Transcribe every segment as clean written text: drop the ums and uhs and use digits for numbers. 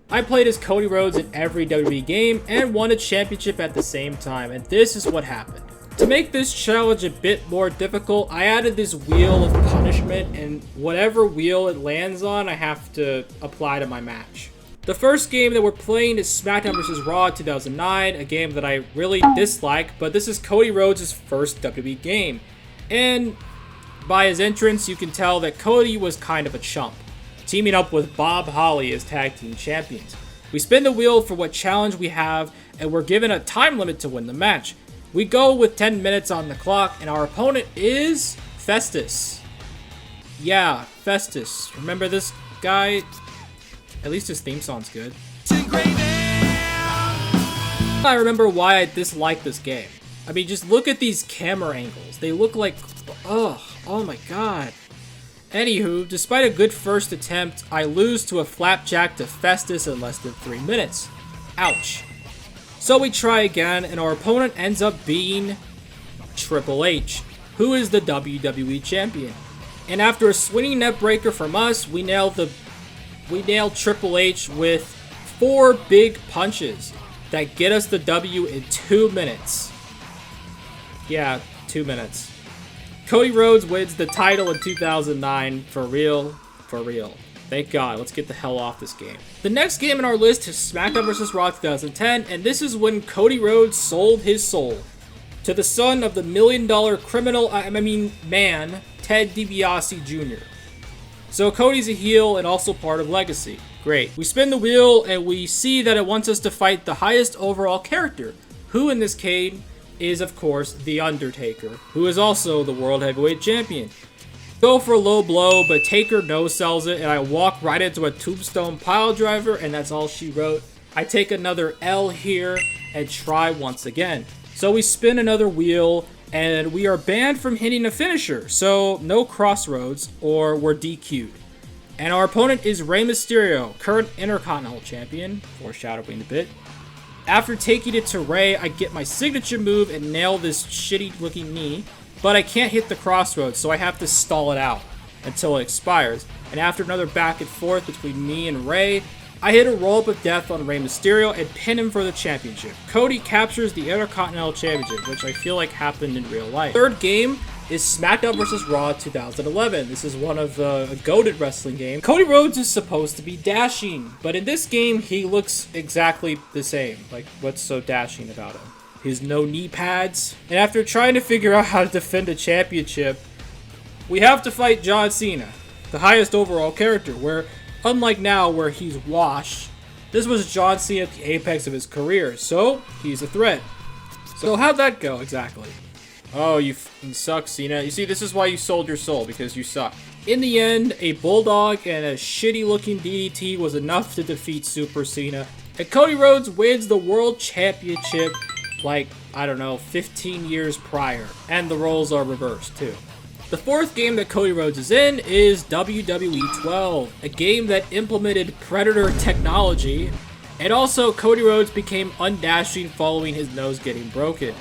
I played as Cody Rhodes in every WWE game and won a championship at the same time, and this is what happened. To make this challenge a bit more difficult, I added this wheel of punishment, and whatever wheel it lands on, I have to apply to my match. The first game that we're playing is SmackDown vs. Raw 2009, a game that I really dislike, but this is Cody Rhodes' first WWE game. And by his entrance, you can tell that Cody was kind of a chump, teaming up with Bob Holly as tag team champions. We spin the wheel for what challenge we have, and we're given a time limit to win the match. We go with 10 minutes on the clock, and our opponent is Festus. Yeah, Festus. Remember this guy? At least his theme song's good. I remember why I dislike this game. I mean, just look at these camera angles. They look like... ugh, oh my god. Anywho, despite a good first attempt, I lose to a flapjack to Festus in less than 3 minutes. Ouch. So we try again, and our opponent ends up being Triple H, who is the WWE Champion. And after a swinging net breaker from us, we nail Triple H with 4 big punches that get us the W in 2 minutes. Yeah, 2 minutes. Cody Rhodes wins the title in 2009, for real, for real. Thank God, let's get the hell off this game. The next game on our list is SmackDown vs. Raw 2010, and this is when Cody Rhodes sold his soul to the son of the million-dollar criminal, man, Ted DiBiase Jr. So Cody's a heel and also part of Legacy. Great. We spin the wheel and we see that it wants us to fight the highest overall character, who in this case is, of course, The Undertaker, who is also the World Heavyweight Champion. Go for a low blow, but Taker no-sells it, and I walk right into a tombstone pile driver, and that's all she wrote. I take another L here and try once again. So we spin another wheel, and we are banned from hitting a finisher, so no crossroads, or we're DQ'd. And our opponent is Rey Mysterio, current Intercontinental Champion, foreshadowing a bit. After taking it to Rey, I get my signature move and nail this shitty looking knee, but I can't hit the crossroads, so I have to stall it out until it expires. And after another back and forth between me and Rey, I hit a roll-up of death on Rey Mysterio and pin him for the championship. Cody captures the Intercontinental Championship, which I feel like happened in real life. Third game is SmackDown vs. Raw 2011. This is one of the goated wrestling games. Cody Rhodes is supposed to be dashing, but in this game, he looks exactly the same. Like, what's so dashing about him? His no knee pads. And after trying to figure out how to defend a championship, we have to fight John Cena, the highest overall character, where, unlike now where he's washed, this was John Cena at the apex of his career, so he's a threat. So how'd that go exactly? Oh, you fucking suck, Cena. You see, this is why you sold your soul, because you suck. In the end, a bulldog and a shitty looking DDT was enough to defeat Super Cena, and Cody Rhodes wins the World Championship like, I don't know, 15 years prior. And the roles are reversed, too. The fourth game that Cody Rhodes is in is WWE 12, a game that implemented Predator technology, and also Cody Rhodes became undashing following his nose getting broken.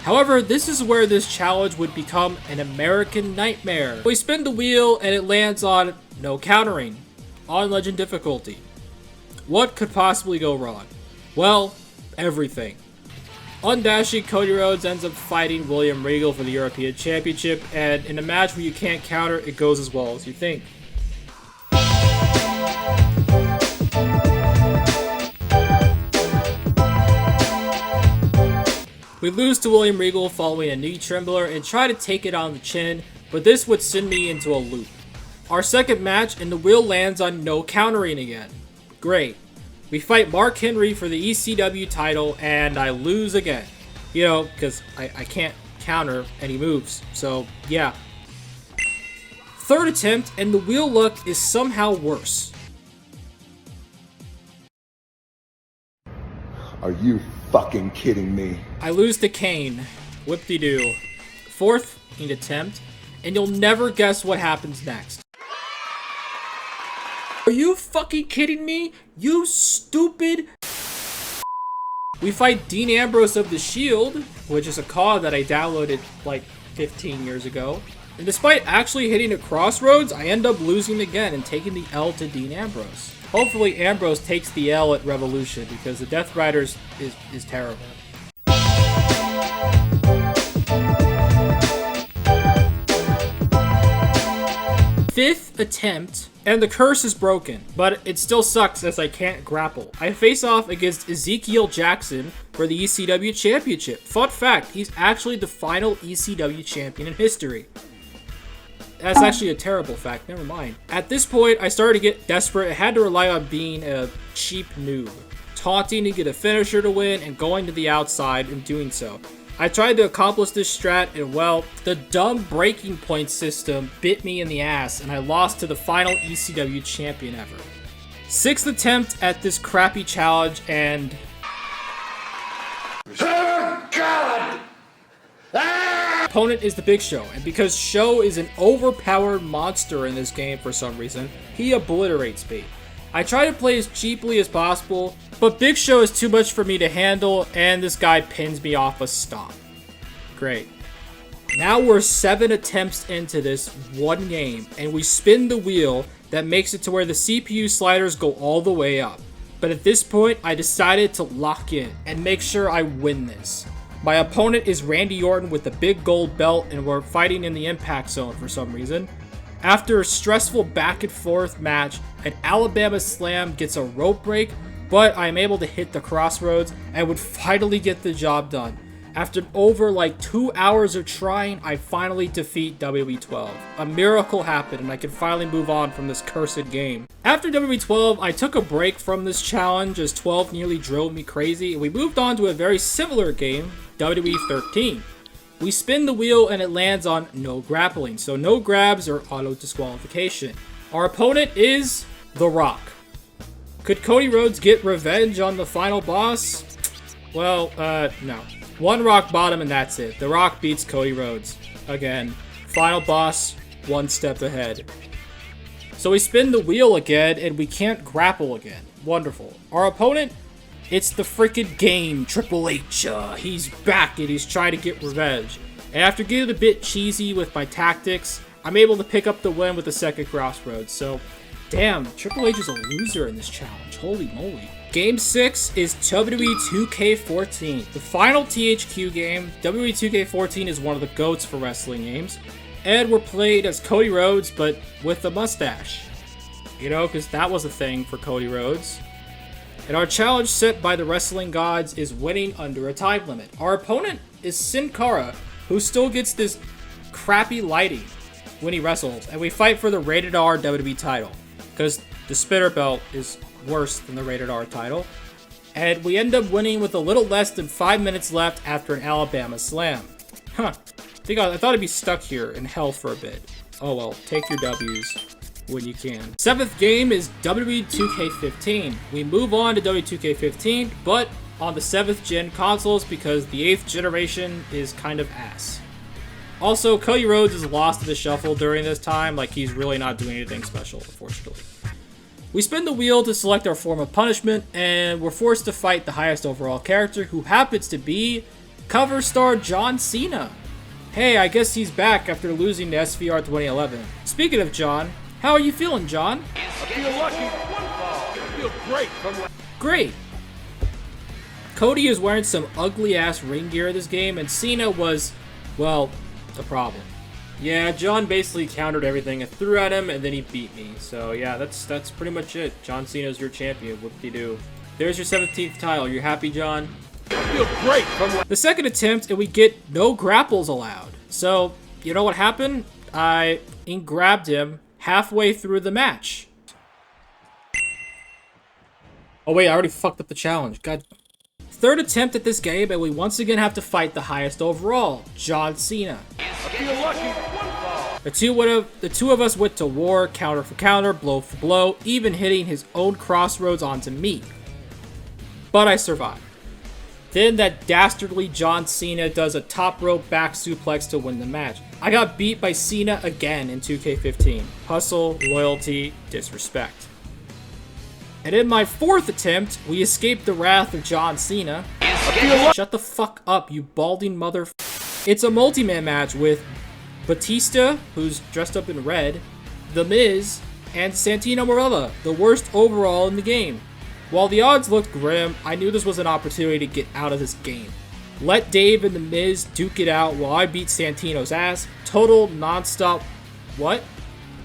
However, this is where this challenge would become an American nightmare. We spin the wheel and it lands on no countering, on legend difficulty. What could possibly go wrong? Well, everything. Undashing Cody Rhodes ends up fighting William Regal for the European Championship, and in a match where you can't counter, it goes as well as you think. We lose to William Regal following a knee trembler and try to take it on the chin, but this would send me into a loop. Our second match, and the wheel lands on no countering again. Great. We fight Mark Henry for the ECW title, and I lose again. You know, because I can't counter any moves, so yeah. Third attempt, and the wheel luck is somehow worse. Are you fucking kidding me? I lose to Kane. Whoop-de-doo. Fourth attempt, and you'll never guess what happens next. Are you fucking kidding me? You stupid... We fight Dean Ambrose of The Shield, which is a COD that I downloaded like 15 years ago. And despite actually hitting a crossroads, I end up losing again and taking the L to Dean Ambrose. Hopefully Ambrose takes the L at Revolution because the Death Riders is terrible. Fifth attempt, and the curse is broken, but it still sucks as I can't grapple. I face off against Ezekiel Jackson for the ECW Championship. Fun fact, he's actually the final ECW champion in history. That's actually a terrible fact, never mind. At this point, I started to get desperate. I had to rely on being a cheap noob, taunting to get a finisher to win, and going to the outside and doing so. I tried to accomplish this strat, and well, the dumb breaking point system bit me in the ass, and I lost to the final ECW champion ever. Sixth attempt at this crappy challenge, and... Oh, God! Opponent is the Big Show, and because Show is an overpowered monster in this game for some reason, he obliterates me. I try to play as cheaply as possible, but Big Show is too much for me to handle, and this guy pins me off a stomp. Great. Now we're 7 attempts into this one game, and we spin the wheel that makes it to where the CPU sliders go all the way up. But at this point, I decided to lock in and make sure I win this. My opponent is Randy Orton with the big gold belt, and we're fighting in the Impact Zone for some reason. After a stressful back and forth match, an Alabama Slam gets a rope break, but I am able to hit the crossroads and would finally get the job done. After over like 2 hours of trying, I finally defeat WWE 12. A miracle happened and I could finally move on from this cursed game. After WWE 12, I took a break from this challenge as 12 nearly drove me crazy, and we moved on to a very similar game, WWE 13. We spin the wheel and it lands on no grappling, so no grabs or auto disqualification. Our opponent is The Rock. Could Cody Rhodes get revenge on the final boss? Well, no. One rock bottom and that's it. The Rock beats Cody Rhodes. Again, final boss, one step ahead. So we spin the wheel again and we can't grapple again. Wonderful. Our opponent, it's the freaking game, Triple H. He's back and he's trying to get revenge. And after getting a bit cheesy with my tactics, I'm able to pick up the win with the second crossroads. So, damn, Triple H is a loser in this challenge. Holy moly. Game 6 is WWE 2K14. The final THQ game. WWE 2K14 is one of the GOATs for wrestling games. And we're played as Cody Rhodes, but with a mustache. You know, because that was a thing for Cody Rhodes. And our challenge set by the wrestling gods is winning under a time limit. Our opponent is Sin Cara, who still gets this crappy lighting when he wrestles. And we fight for the Rated R WWE title, because the spinner belt is worse than the Rated R title. And we end up winning with a little less than 5 minutes left after an Alabama Slam. Huh. I thought I'd be stuck here in hell for a bit. Oh well, take your W's when you can. 7th game is WWE 2K15. We move on to WWE 2K15, but on the 7th gen consoles because the 8th generation is kind of ass. Also, Cody Rhodes is lost to the shuffle during this time, like he's really not doing anything special, unfortunately. We spin the wheel to select our form of punishment, and we're forced to fight the highest overall character, who happens to be cover star John Cena. Hey, I guess he's back after losing to SVR 2011. Speaking of John, how are you feeling, John? I feel lucky. I feel great. Great. Cody is wearing some ugly-ass ring gear this game, and Cena was, well, the problem. Yeah, John basically countered everything I threw at him, and then he beat me. So yeah, that's pretty much it. John Cena's your champion. Whoop-de-doo. There's your 17th title. You happy, John? I feel great. The second attempt, and we get no grapples allowed. So, you know what happened? I grabbed him halfway through the match. Oh wait, I already fucked up the challenge. God. Third attempt at this game, and we once again have to fight the highest overall, John Cena. I feel lucky. The two of us went to war, counter for counter, blow for blow, even hitting his own crossroads onto me. But I survived. Then that dastardly John Cena does a top rope back suplex to win the match. I got beat by Cena again in 2K15. Hustle, loyalty, disrespect. And in my 4th attempt, we escaped the wrath of John Cena. Shut the fuck up, you balding mother. It's a multi-man match with Batista, who's dressed up in red, The Miz, and Santino Marella, the worst overall in the game. While the odds looked grim, I knew this was an opportunity to get out of this game. Let Dave and The Miz duke it out while I beat Santino's ass. Total non-stop. What?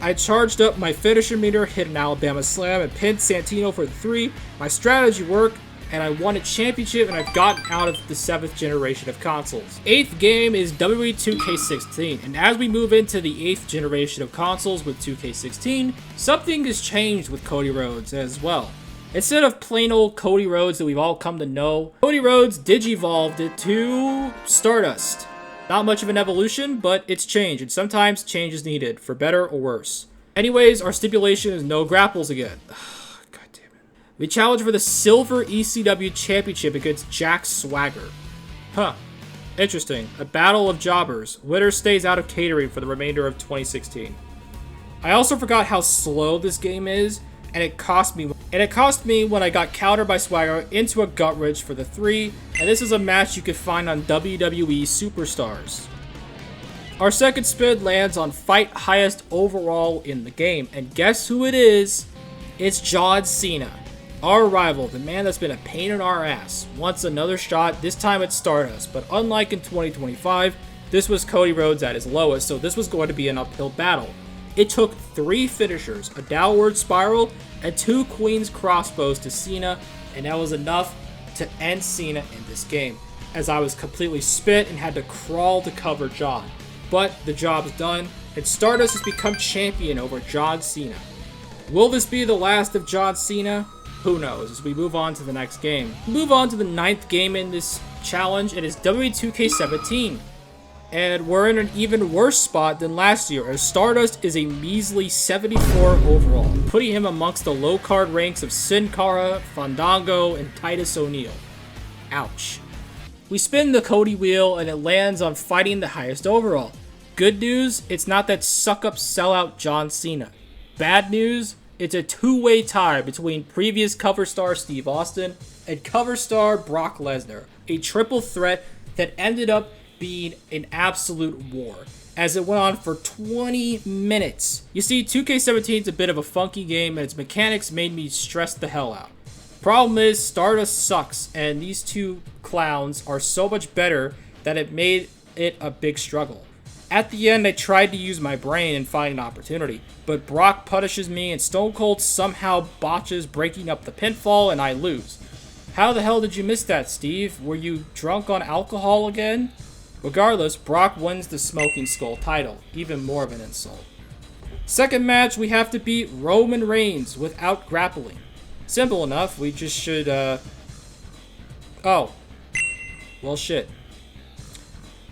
I charged up my finisher meter, hit an Alabama slam, and pinned Santino for the 3. My strategy worked, and I won a championship, and I've gotten out of the 7th generation of consoles. 8th game is WWE 2K16, and as we move into the 8th generation of consoles with 2K16, something has changed with Cody Rhodes as well. Instead of plain old Cody Rhodes that we've all come to know, Cody Rhodes digivolved it to Stardust. Not much of an evolution, but it's change, and sometimes change is needed, for better or worse. Anyways, our stipulation is no grapples again. God damn it. We challenge for the Silver ECW Championship against Jack Swagger. Huh. Interesting. A battle of jobbers. Winner stays out of catering for the remainder of 2016. I also forgot how slow this game is, and it cost me when I got countered by Swagger into a gut wrench for the 3, and this is a match you could find on WWE Superstars. Our second spin lands on fight highest overall in the game, and guess who it is? It's John Cena. Our rival, the man that's been a pain in our ass, wants another shot, this time at Stardust, but unlike in 2025, this was Cody Rhodes at his lowest, so this was going to be an uphill battle. It took 3 finishers, a downward spiral, and 2 Queen's crossbows to Cena, and that was enough to end Cena in this game, as I was completely spit and had to crawl to cover John. But the job's done, and Stardust has become champion over John Cena. Will this be the last of John Cena? Who knows, as we move on to the next game. We move on to the 9th game in this challenge, and it's WWE 2K17. And we're in an even worse spot than last year, as Stardust is a measly 74 overall, putting him amongst the low-card ranks of Sin Cara, Fandango, and Titus O'Neil. Ouch. We spin the Cody wheel, and it lands on fighting the highest overall. Good news, it's not that suck-up sellout John Cena. Bad news, it's a 2-way tie between previous cover star Steve Austin and cover star Brock Lesnar, a triple threat that ended up being an absolute war, as it went on for 20 minutes. You see, 2K17 is a bit of a funky game, and its mechanics made me stress the hell out. Problem is, Stardust sucks, and these 2 clowns are so much better that it made it a big struggle. At the end, I tried to use my brain and find an opportunity, but Brock punishes me, and Stone Cold somehow botches breaking up the pinfall, and I lose. How the hell did you miss that, Steve? Were you drunk on alcohol again? Regardless, Brock wins the Smoking Skull title. Even more of an insult. Second match, we have to beat Roman Reigns without grappling. Simple enough, we just should, oh. Well, shit.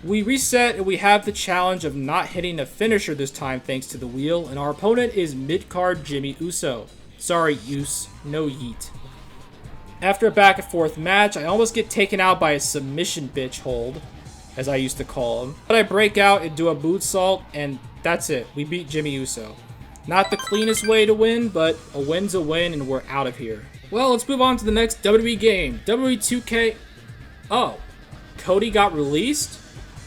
We reset, and we have the challenge of not hitting a finisher this time thanks to the wheel, and our opponent is mid-card Jimmy Uso. Sorry, Uso. No yeet. After a back and forth match, I almost get taken out by a submission bitch hold, as I used to call him. But I break out and do a moonsault, and that's it. We beat Jimmy Uso. Not the cleanest way to win, but a win's a win, and we're out of here. Well, let's move on to the next WWE game. WWE 2K... Oh. Cody got released?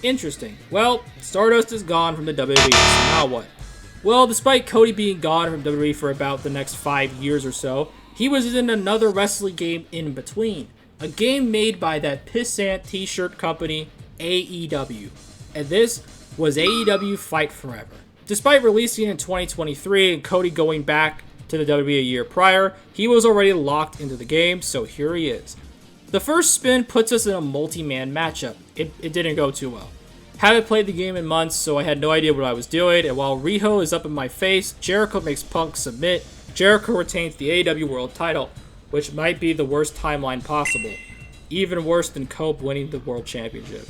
Interesting. Well, Stardust is gone from the WWE, so now what? Well, despite Cody being gone from WWE for about the next 5 years or so, he was in another wrestling game in between. A game made by that pissant t-shirt company, AEW, and this was AEW Fight Forever. Despite releasing in 2023 and Cody going back to the WWE a year prior, he was already locked into the game, so here he is. The first spin puts us in a multi-man matchup. It didn't go too well. Haven't played the game in months, so I had no idea what I was doing, and while Riho is up in my face, Jericho makes Punk submit. Jericho retains the AEW World title, which might be the worst timeline possible. Even worse than Cope winning the World Championship.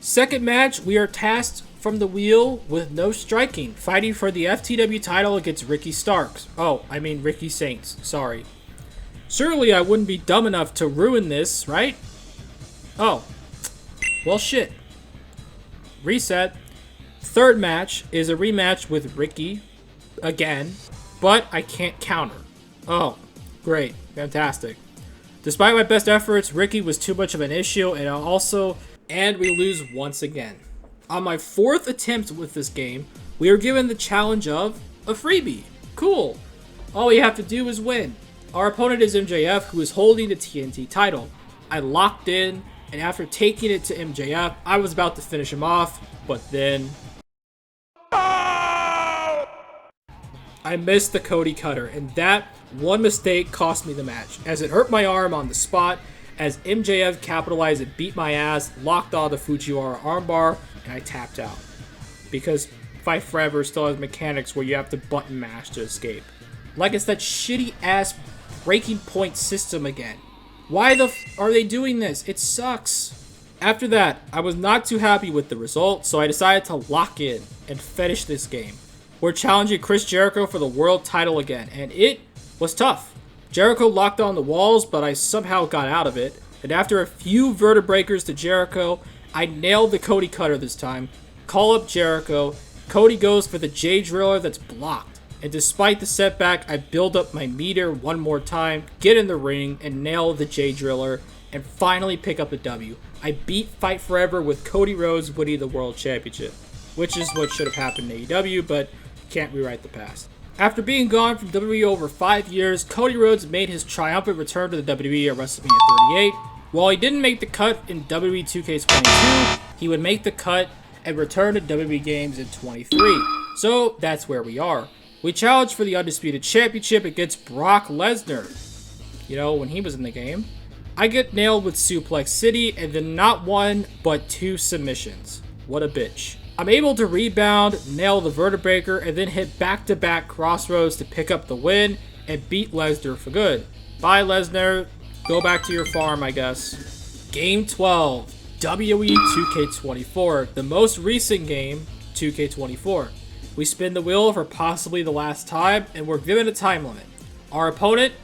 Second match, we are tasked from the wheel with no striking, fighting for the FTW title against Ricky Starks. Oh, I mean Ricky Saints, sorry. Surely I wouldn't be dumb enough to ruin this, right? Oh, well shit. Reset. Third match is a rematch with Ricky, again, but I can't counter. Oh, great, fantastic. Despite my best efforts, Ricky was too much of an issue, and we lose once again. On my 4th attempt with this game, we are given the challenge of a freebie. Cool. All we have to do is win. Our opponent is MJF, who is holding the TNT title. I locked in, and after taking it to MJF, I was about to finish him off, but then I missed the Cody Cutter, and that one mistake cost me the match, as it hurt my arm on the spot, as MJF capitalized and beat my ass, locked on the Fujiwara armbar, and I tapped out. Because Fight Forever still has mechanics where you have to button mash to escape. Like it's that shitty ass breaking point system again. Why the are they doing this? It sucks. After that, I was not too happy with the result, so I decided to lock in and finish this game. We're challenging Chris Jericho for the world title again, and it was tough. Jericho locked on the walls, but I somehow got out of it, and after a few vertebreakers to Jericho, I nailed the Cody Cutter this time. Call up Jericho. Cody goes for the J Driller that's blocked. And despite the setback, I build up my meter one more time, get in the ring, and nail the J Driller, and finally pick up the W. I beat Fight Forever with Cody Rhodes winning the World Championship, which is what should have happened in AEW, but can't rewrite the past. After being gone from WWE over 5 years, Cody Rhodes made his triumphant return to the WWE at WrestleMania 38. While he didn't make the cut in WWE 2K22, he would make the cut and return to WWE games in 23. So that's where we are. We challenged for the Undisputed Championship against Brock Lesnar. You know, when he was in the game. I get nailed with Suplex City and then not one, but 2 submissions. What a bitch. I'm able to rebound, nail the Vertebreaker, and then hit back-to-back Crossroads to pick up the win and beat Lesnar for good. Bye, Lesnar. Go back to your farm, I guess. Game 12. WWE 2K24. The most recent game, 2K24. We spin the wheel for possibly the last time, and we're given a time limit. Our opponent,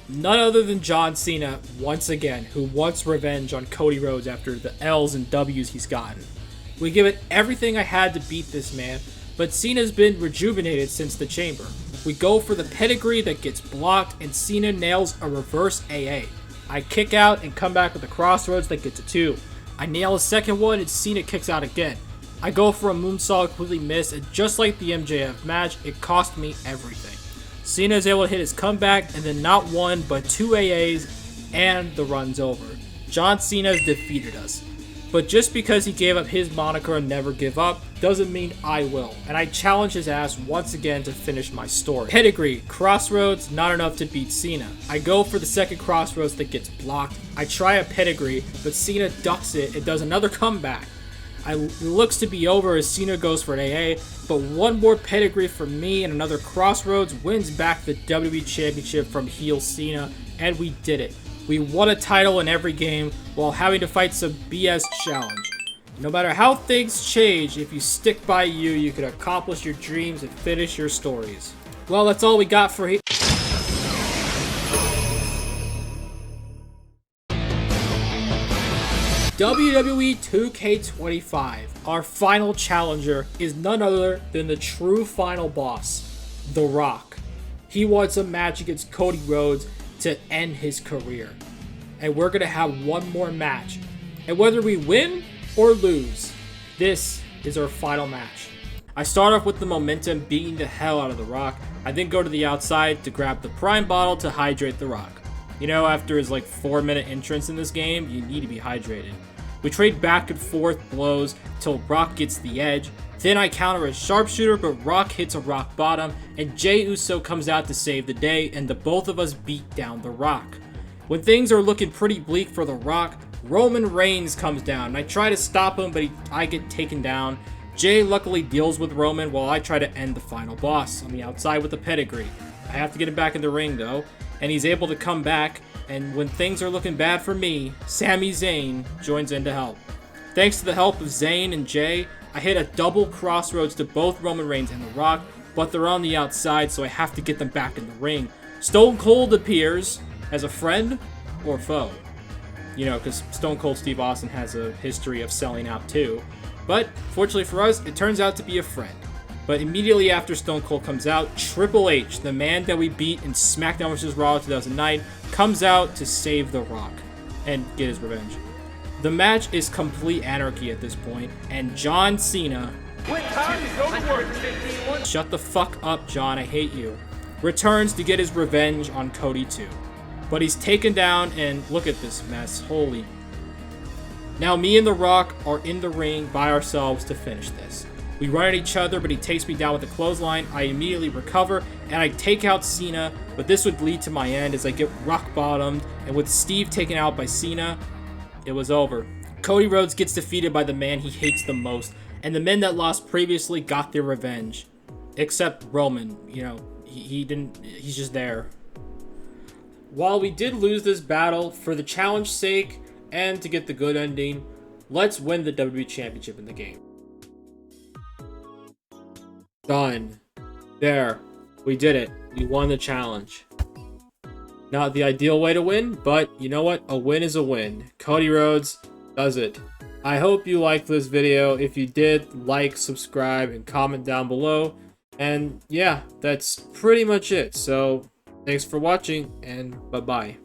none other than John Cena, once again, who wants revenge on Cody Rhodes after the L's and W's he's gotten. We give it everything I had to beat this man, but Cena's been rejuvenated since the chamber. We go for the pedigree that gets blocked, and Cena nails a reverse AA. I kick out and come back with a Crossroads that gets a 2. I nail a second one, and Cena kicks out again. I go for a moonsault, completely miss, and just like the MJF match, it cost me everything. Cena is able to hit his comeback, and then not one, but 2 AAs, and the run's over. John Cena's defeated us. But just because he gave up his moniker and never give up, doesn't mean I will. And I challenge his ass once again to finish my story. Pedigree, Crossroads, not enough to beat Cena. I go for the second Crossroads that gets blocked. I try a pedigree, but Cena ducks it and does another comeback. It looks to be over as Cena goes for an AA, but one more pedigree from me and another Crossroads wins back the WWE Championship from heel Cena, and we did it. We won a title in every game while having to fight some BS challenge. No matter how things change, if you stick by you can accomplish your dreams and finish your stories. Well, that's all we got for here. WWE 2K25. Our final challenger is none other than the true final boss, The Rock. He wants a match against Cody Rhodes to end his career. And we're going to have one more match. And whether we win or lose, this is our final match. I start off with the momentum beating the hell out of The Rock. I then go to the outside to grab the Prime bottle to hydrate The Rock. You know, after his 4-minute entrance in this game, you need to be hydrated. We trade back and forth blows till Rock gets the edge. Then I counter a sharpshooter, but Rock hits a rock bottom, and Jey Uso comes out to save the day, and the both of us beat down The Rock. When things are looking pretty bleak for The Rock, Roman Reigns comes down, and I try to stop him, but I get taken down. Jey luckily deals with Roman while I try to end the final boss on the outside with a pedigree. I have to get him back in the ring though, and he's able to come back, and when things are looking bad for me, Sami Zayn joins in to help. Thanks to the help of Zayn and Jey, I hit a double Crossroads to both Roman Reigns and The Rock, but they're on the outside, so I have to get them back in the ring. Stone Cold appears as a friend or foe. You know, because Stone Cold Steve Austin has a history of selling out too. But, fortunately for us, it turns out to be a friend. But immediately after Stone Cold comes out, Triple H, the man that we beat in SmackDown vs. Raw 2009, comes out to save The Rock and get his revenge. The match is complete anarchy at this point, and John Cena... Shut Shut the fuck up, John, I hate you. returns to get his revenge on Cody too. But he's taken down, and look at this mess. Holy. Now me and The Rock are in the ring by ourselves to finish this. We run at each other, but he takes me down with a clothesline. I immediately recover, and I take out Cena, but this would lead to my end as I get rock bottomed, and with Steve taken out by Cena, it was over. Cody Rhodes gets defeated by the man he hates the most, and the men that lost previously got their revenge. Except Roman, you know, he didn't, he's just there. While we did lose this battle, for the challenge's sake, and to get the good ending, let's win the WWE Championship in the game. Done. There. We did it. We won the challenge. Not the ideal way to win, but you know what? A win is a win. Cody Rhodes does it. I hope you liked this video. If you did, like, subscribe, and comment down below. And yeah, that's pretty much it. So, thanks for watching, and bye-bye.